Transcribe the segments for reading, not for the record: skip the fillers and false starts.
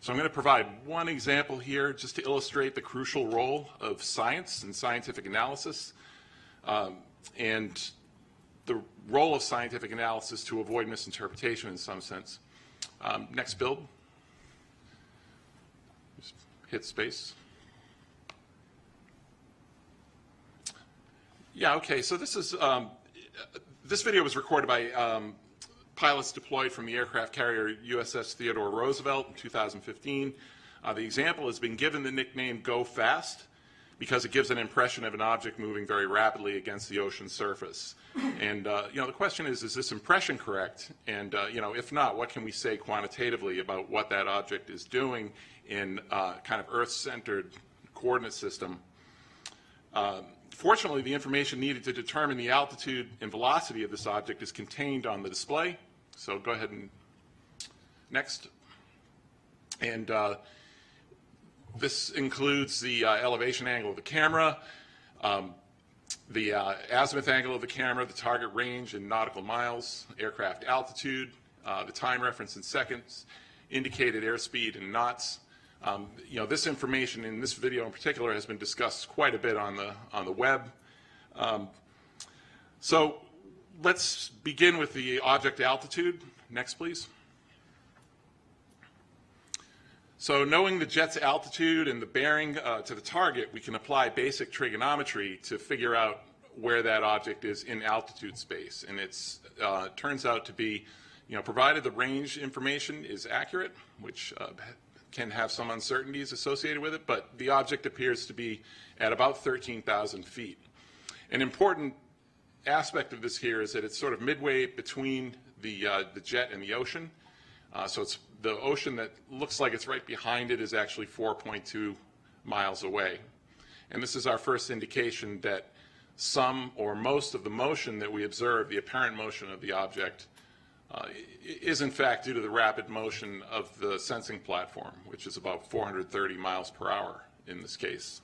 So I'm going to provide one example here just to illustrate the crucial role of science and scientific analysis, and the role of scientific analysis to avoid misinterpretation in some sense. Next build. Just hit space. Yeah, okay, so this is, this video was recorded by pilots deployed from the aircraft carrier USS Theodore Roosevelt in 2015. The example has been given the nickname GoFast because it gives an impression of an object moving very rapidly against the ocean surface. And the question is this impression correct? And if not, what can we say quantitatively about what that object is doing in kind of Earth-centered coordinate system? Fortunately, the information needed to determine the altitude and velocity of this object is contained on the display. So go ahead and next. And this includes the elevation angle of the camera, the azimuth angle of the camera, the target range in nautical miles, aircraft altitude, the time reference in seconds, indicated airspeed in knots. This information in this video in particular has been discussed quite a bit on the web. So let's begin with the object altitude. Next, please. So knowing the jet's altitude and the bearing to the target, we can apply basic trigonometry to figure out where that object is in altitude space. And it turns out to be, provided the range information is accurate, which can have some uncertainties associated with it, but the object appears to be at about 13,000 feet. An important aspect of this here is that it's sort of midway between the jet and the ocean. So it's the ocean that looks like it's right behind it is actually 4.2 miles away. And this is our first indication that some or most of the motion that we observe, the apparent motion of the object, is in fact due to the rapid motion of the sensing platform, which is about 430 miles per hour in this case.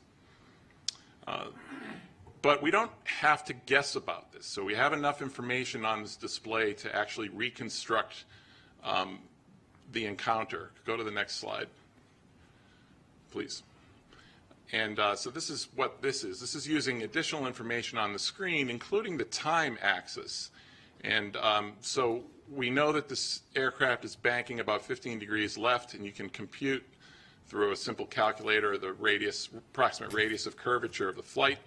But we don't have to guess about this. So we have enough information on this display to actually reconstruct the encounter. Go to the next slide, please. And so this is what this is. This is using additional information on the screen, including the time axis. And so we know that this aircraft is banking about 15 degrees left, and you can compute through a simple calculator the approximate radius of curvature of the flight.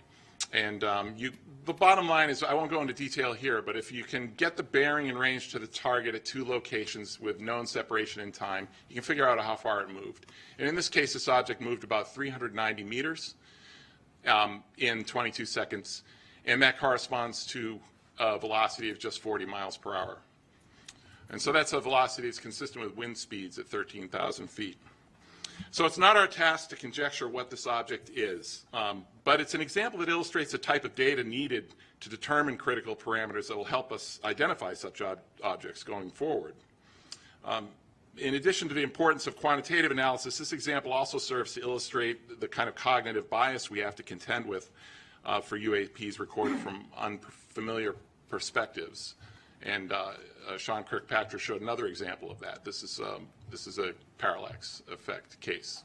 And the bottom line is, I won't go into detail here, but if you can get the bearing and range to the target at two locations with known separation in time, you can figure out how far it moved. And in this case, this object moved about 390 meters in 22 seconds, and that corresponds to a velocity of just 40 miles per hour. And so that's a velocity that's consistent with wind speeds at 13,000 feet. So it's not our task to conjecture what this object is, but it's an example that illustrates the type of data needed to determine critical parameters that will help us identify such objects going forward. In addition to the importance of quantitative analysis, this example also serves to illustrate the kind of cognitive bias we have to contend with for UAPs recorded from unfamiliar perspectives. And Sean Kirkpatrick showed another example of that. This is a parallax effect case.